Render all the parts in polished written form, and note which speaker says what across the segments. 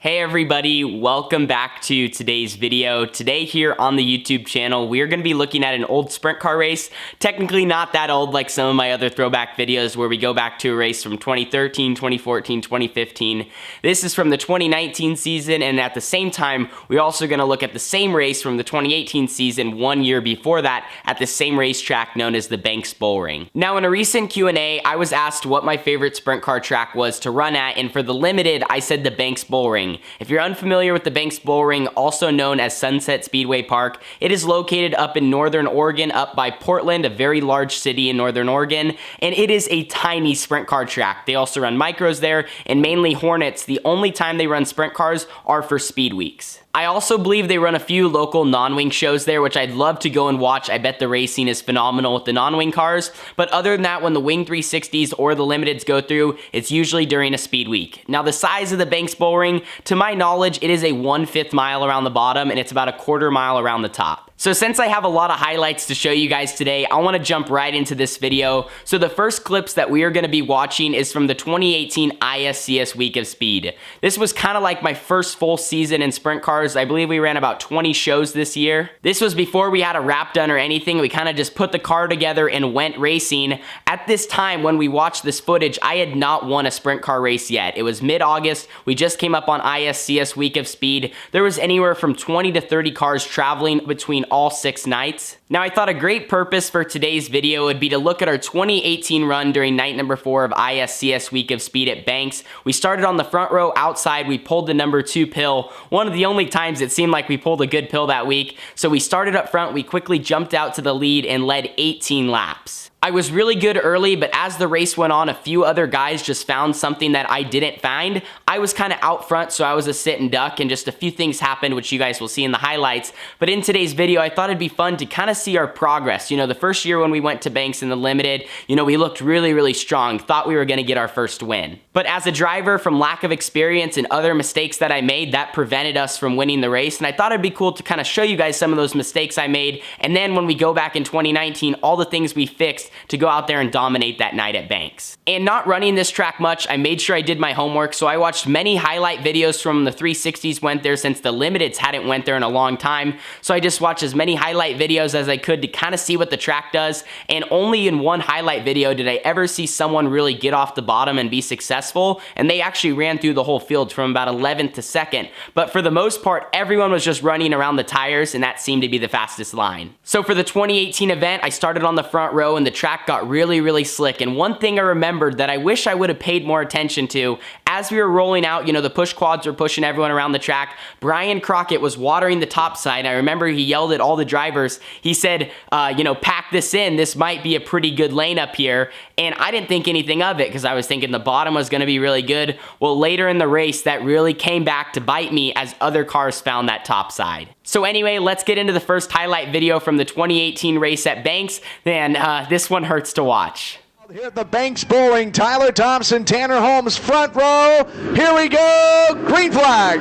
Speaker 1: Hey everybody, welcome back to today's video. Today here on the YouTube channel, we are going to be looking at an old sprint car race. Technically not that old like some of my other throwback videos where we go back to a race from 2013, 2014, 2015. This is from the 2019 season, and at the same time, we're also going to look at the same race from the 2018 season 1 year before that at the same racetrack known as the Banks BullRing. Now in a recent Q&A, I was asked what my favorite sprint car track was to run at, and for the limited, I said the Banks BullRing. If you're unfamiliar with the Banks BullRing, also known as Sunset Speedway Park, it is located up in northern Oregon, up by Portland, a very large city in northern Oregon, and it is a tiny sprint car track. They also run micros there, and mainly Hornets. The only time they run sprint cars are for speed weeks. I also believe they run a few local non-wing shows there, which I'd love to go and watch. I bet the racing is phenomenal with the non-wing cars, but other than that, when the Wing 360s or the Limiteds go through, it's usually during a speed week. Now the size of the Banks BullRing, to my knowledge, it is a 1/5 mile around the bottom, and it's about a 1/4 mile around the top. So since I have a lot of highlights to show you guys today, I want to jump right into this video. So the first clips that we are going to be watching is from the 2018 ISCS Week of Speed. This was kind of like my first full season in sprint cars. I believe we ran about 20 shows this year. This was before we had a wrap done or anything. We kind of just put the car together and went racing. At this time, when we watched this footage, I had not won a sprint car race yet. It was mid-August. We just came up on ISCS Week of Speed. There was anywhere from 20 to 30 cars traveling between all 6 nights. Now I thought a great purpose for today's video would be to look at our 2018 run during night number 4 of ISCS Week of Speed at Banks. We started on the front row outside. We pulled the number 2 pill. One of the only times it seemed like we pulled a good pill that week. So we started up front. We quickly jumped out to the lead and led 18 laps. I was really good early, but as the race went on, a few other guys just found something that I didn't find. I was kind of out front, so I was a sit and duck, and just a few things happened, which you guys will see in the highlights. But in today's video, I thought it'd be fun to kind of see our progress. You know, the first year when we went to Banks in the Limited, you know, we looked really, really strong, thought we were going to get our first win. But as a driver, from lack of experience and other mistakes that I made, that prevented us from winning the race. And I thought it'd be cool to kind of show you guys some of those mistakes I made. And then when we go back in 2019, all the things we fixed to go out there and dominate that night at Banks. And not running this track much, I made sure I did my homework, so I watched many highlight videos from the 360s went there since the Limiteds hadn't went there in a long time. So I just watched as many highlight videos as I could to kind of see what the track does, and only in one highlight video did I ever see someone really get off the bottom and be successful, and they actually ran through the whole field from about 11th to 2nd. But for the most part, everyone was just running around the tires, and that seemed to be the fastest line. So for the 2018 event, I started on the front row, and the track got really, really slick. And one thing I remembered that I wish I would have paid more attention to, as we were rolling out, you know, the push quads were pushing everyone around the track. Brian Crockett was watering the top side. I remember he yelled at all the drivers. He said, you know, pack this in. This might be a pretty good lane up here. And I didn't think anything of it because I was thinking the bottom was going to be really good. Well, later in the race, that really came back to bite me as other cars found that top side. So anyway, let's get into the first highlight video from the 2018 race at Banks. Then this one hurts to watch.
Speaker 2: Here at the Banks BullRing, Tyler Thompson, Tanner Holmes, front row. Here we go, green flag.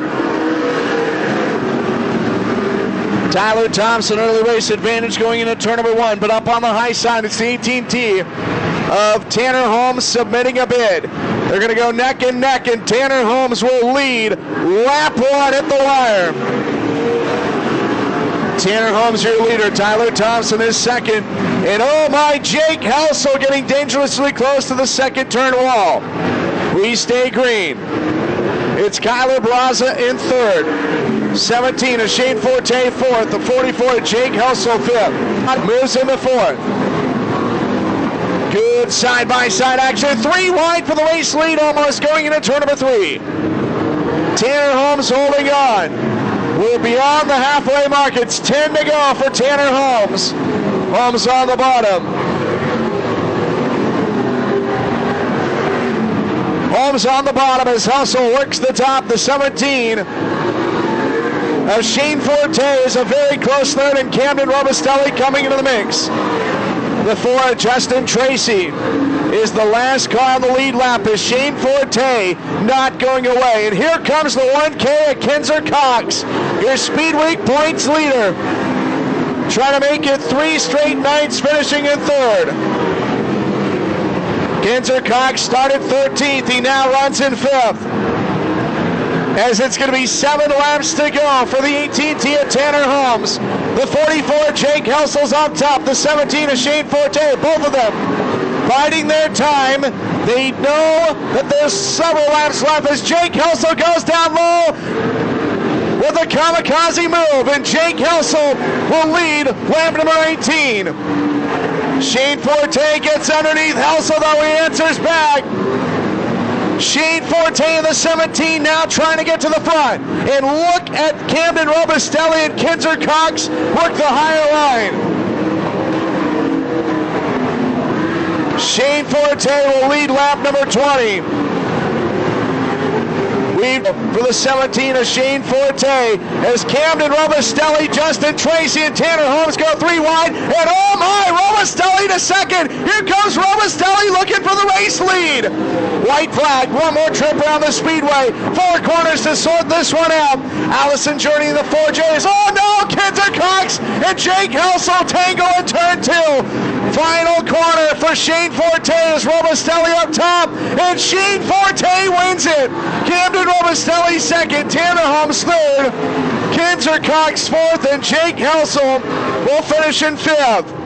Speaker 2: Tyler Thompson, early race advantage going into turn number 1, but up on the high side, it's the 18T of Tanner Holmes submitting a bid. They're going to go neck and neck, and Tanner Holmes will lead lap 1 at the wire. Tanner Holmes, your leader. Tyler Thompson is second. And oh my, Jake Helsel getting dangerously close to the second turn wall. We stay green. It's Kyler Braza in third. 17 is Shane Forte fourth. The 44, Jake Helsel fifth. Moves into fourth. Good side-by-side action. 3 wide for the race lead, almost going into turn number 3. Tanner Holmes holding on. We're beyond the halfway mark. It's 10 to go for Tanner Holmes. Holmes on the bottom. Holmes on the bottom as Hustle works the top. The 17 of Shane Forte is a very close third, and Camden Robustelli coming into the mix. The 4, Justin Tracy, is the last car on the lead lap as Shane Forte not going away. And here comes the 1K of Kinzer Cox, your Speed Week points leader. Trying to make it 3 straight nights, finishing in third. Kinzer Cox started 13th. He now runs in 5th. as it's going to be 7 laps to go for the 18T of Tanner Holmes. The 44, Jake Helsel's on top. The 17 of Shane Forte, both of them biding their time. They know that there's several laps left as Jake Helsel goes down low with a kamikaze move, and Jake Helsel will lead lap number 18. Shane Forte gets underneath Helsel, though he answers back. Shane Forte in the 17 now trying to get to the front. And look at Camden Robustelli and Kinzer Cox work the higher line. Shane Forte will lead lap number 20. For the 17 of Shane Forte as Camden Robustelli, Justin Tracy, and Tanner Holmes go 3 wide. And oh my, Robustelli to second. Here comes Robustelli looking for the race lead. White flag, one more trip around the Speedway. 4 corners to sort this one out. Allison journeying the 4Js. Oh no, Kinzer Cox and Jake Helsel tango in turn 2. Final corner for Shane Forte as Robustelli up top, and Shane Forte wins it. Camden Robustelli second, Tanner Holmes third, Kinzer Cox fourth, and Jake Helsel will finish in 5th.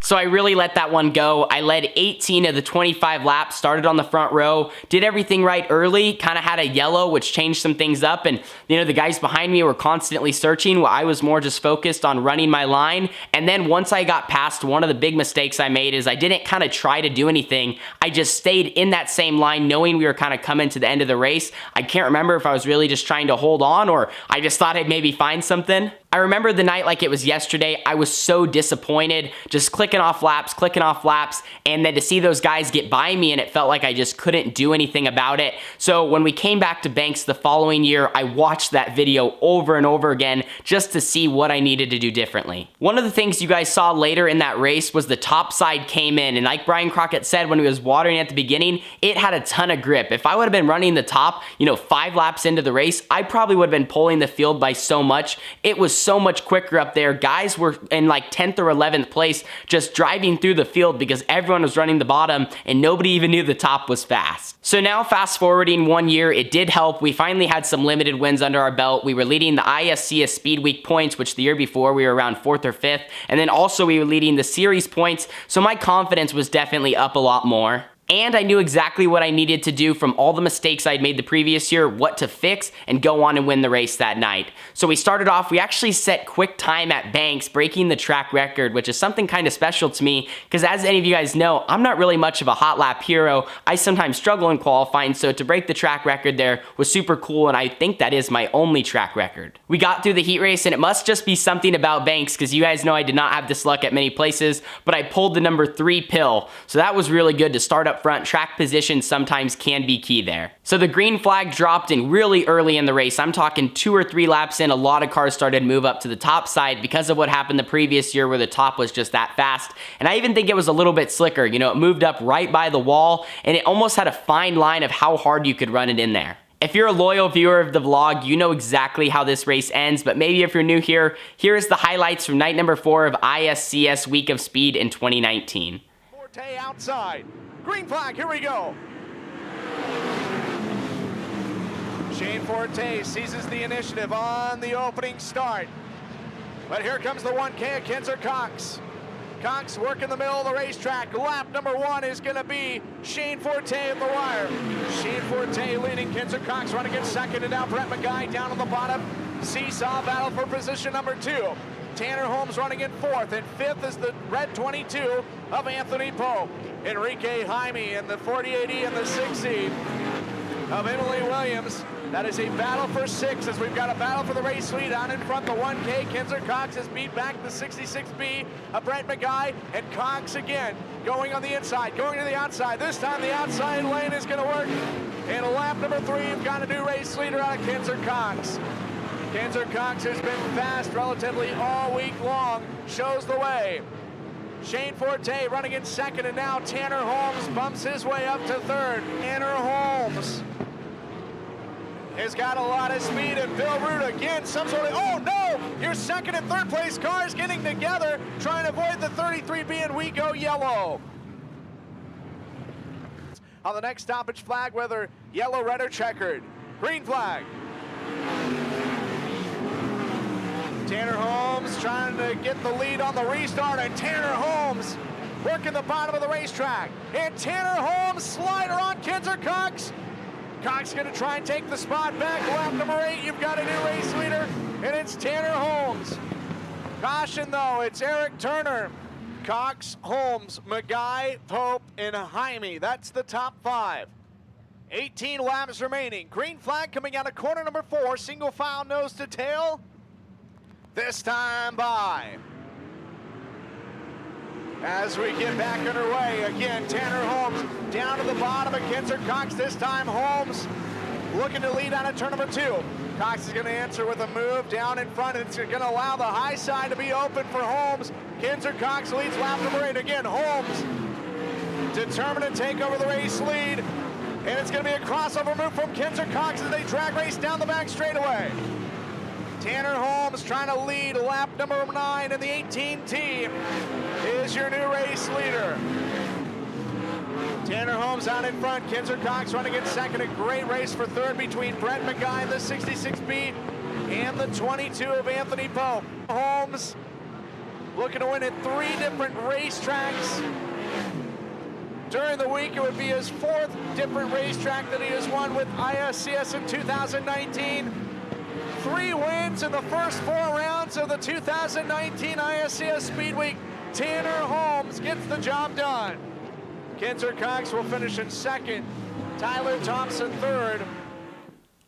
Speaker 1: So I really let that one go. I led 18 of the 25 laps, started on the front row, did everything right early, kind of had a yellow, which changed some things up, and the guys behind me were constantly searching while I was more just focused on running my line. And then once I got past, one of the big mistakes I made is I didn't kind of try to do anything. I just stayed in that same line knowing we were kind of coming to the end of the race. I can't remember if I was really just trying to hold on or I just thought I'd maybe find something. I remember the night like it was yesterday. I was so disappointed, just clicking off laps, and then to see those guys get by me, and it felt like I just couldn't do anything about it. So when we came back to Banks the following year, I watched that video over and over again just to see what I needed to do differently. One of the things you guys saw later in that race was the top side came in, and like Brian Crockett said when he was watering at the beginning, it had a ton of grip. If I would have been running the top, 5 laps into the race, I probably would have been pulling the field by so much. It was so much quicker up there. Guys were in like 10th or 11th place just driving through the field because everyone was running the bottom and nobody even knew the top was fast. So now fast forwarding 1 year, it did help. We finally had some limited wins under our belt. We were leading the ISCS Speed Week points, which the year before we were around 4th or 5th, and then also we were leading the series points, so my confidence was definitely up a lot more. And I knew exactly what I needed to do from all the mistakes I'd made the previous year, what to fix, and go on and win the race that night. So we started off, we actually set quick time at Banks, breaking the track record, which is something kind of special to me, because as any of you guys know, I'm not really much of a hot lap hero. I sometimes struggle in qualifying, so to break the track record there was super cool, and I think that is my only track record. We got through the heat race, and it must just be something about Banks, because you guys know I did not have this luck at many places, but I pulled the number 3 pill, so that was really good to start up front. Track position sometimes can be key there. So the green flag dropped in really early in the race. I'm talking 2 or 3 laps in, a lot of cars started to move up to the top side because of what happened the previous year where the top was just that fast. And I even think it was a little bit slicker. It moved up right by the wall and it almost had a fine line of how hard you could run it in there. If you're a loyal viewer of the vlog, you know exactly how this race ends, but maybe if you're new here, here's the highlights from night number 4 of ISCS Week of Speed in 2019.
Speaker 2: Forte outside. Green flag, here we go. Shane Forte seizes the initiative on the opening start. But here comes the 1K of Kinzer Cox. Cox working the middle of the racetrack. Lap number 1 is going to be Shane Forte at the wire. Shane Forte leading Kinzer Cox running in second, and now Brett McGuy down on the bottom. Seesaw battle for position number 2. Tanner Holmes running in 4th, and 5th is the red 22 of Anthony Pope. Enrique Jaime in the 48E and the 60 of Emily Williams. That is a battle for 6 as we've got a battle for the race lead on in front. The 1K, Kinzer Cox has beat back the 66B of Brett McGuy, and Cox again going on the inside, going to the outside. This time the outside lane is going to work. And lap number 3, you've got a new race leader out of Kinzer Cox. Kinzer Cox has been fast relatively all week long, shows the way. Shane Forte running in second, and now Tanner Holmes bumps his way up to 3rd. Tanner Holmes has got a lot of speed, and Bill Root again, some sort of, oh no! Your 2nd and 3rd place cars getting together, trying to avoid the 33B, and we go yellow. On the next stoppage flag, whether yellow, red, or checkered. Green flag. Tanner Holmes trying to get the lead on the restart, and Tanner Holmes working the bottom of the racetrack. And Tanner Holmes slider on Kinzer Cox. Cox gonna try and take the spot back. Lap number 8, you've got a new race leader, and it's Tanner Holmes. Caution though, it's Eric Turner, Cox, Holmes, McGuy, Pope, and Jaime. That's the top 5. 18 laps remaining. Green flag coming out of corner number 4, single file nose to tail. This time by. As we get back underway, again, Tanner Holmes down to the bottom of Kinzer Cox. This time Holmes looking to lead on at turn number 2. Cox is going to answer with a move down in front. It's going to allow the high side to be open for Holmes. Kinzer Cox leads lap number 8. Again, Holmes determined to take over the race lead. And it's going to be a crossover move from Kinzer Cox as they drag race down the back straightaway. Tanner Holmes trying to lead lap number 9 in the 18 team is your new race leader. Tanner Holmes out in front, Kinzer Cox running in second. A great race for third between Brett McGuy in the 66B and the 22 of Anthony Pope. Holmes looking to win at 3 different racetracks. During the week, it would be his 4th different racetrack that he has won with ISCS in 2019. 3 wins in the first 4 rounds of the 2019 ISCS Speedway. Tanner Holmes gets the job done. Kinzer Cox will finish in 2nd. Tyler Thompson 3rd.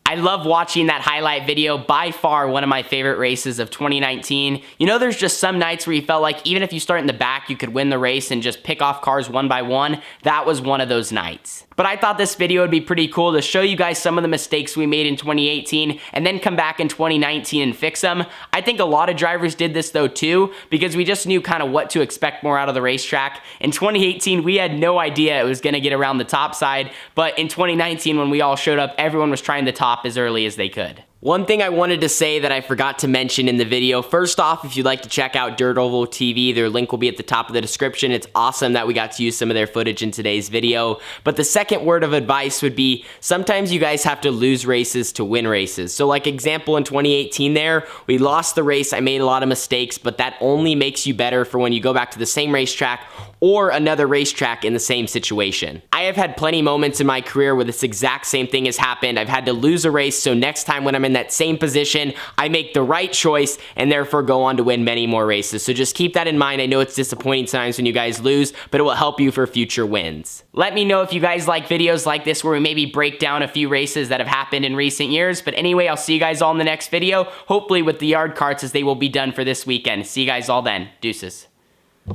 Speaker 1: I love watching that highlight video. By far one of my favorite races of 2019. You know, there's just some nights where you felt like even if you start in the back, you could win the race and just pick off cars one by one. That was one of those nights. But I thought this video would be pretty cool to show you guys some of the mistakes we made in 2018 and then come back in 2019 and fix them. I think a lot of drivers did this though too, because we just knew kind of what to expect more out of the racetrack. In 2018, we had no idea it was gonna get around the top side, but in 2019, when we all showed up, everyone was trying to top as early as they could. One thing I wanted to say that I forgot to mention in the video, first off, if you'd like to check out Dirt Oval TV, their link will be at the top of the description. It's awesome that we got to use some of their footage in today's video. But the second word of advice would be, sometimes you guys have to lose races to win races. So like example in 2018 there, we lost the race, I made a lot of mistakes, but that only makes you better for when you go back to the same racetrack or another racetrack in the same situation. I have had plenty moments in my career where this exact same thing has happened. I've had to lose a race, so next time when I'm in that same position, I make the right choice and therefore go on to win many more races. So just keep that in mind. I know it's disappointing sometimes when you guys lose, but it will help you for future wins. Let me know if you guys like videos like this where we maybe break down a few races that have happened in recent years. But anyway, I'll see you guys all in the next video, hopefully with the yard carts as they will be done for this weekend. See you guys all then. Deuces.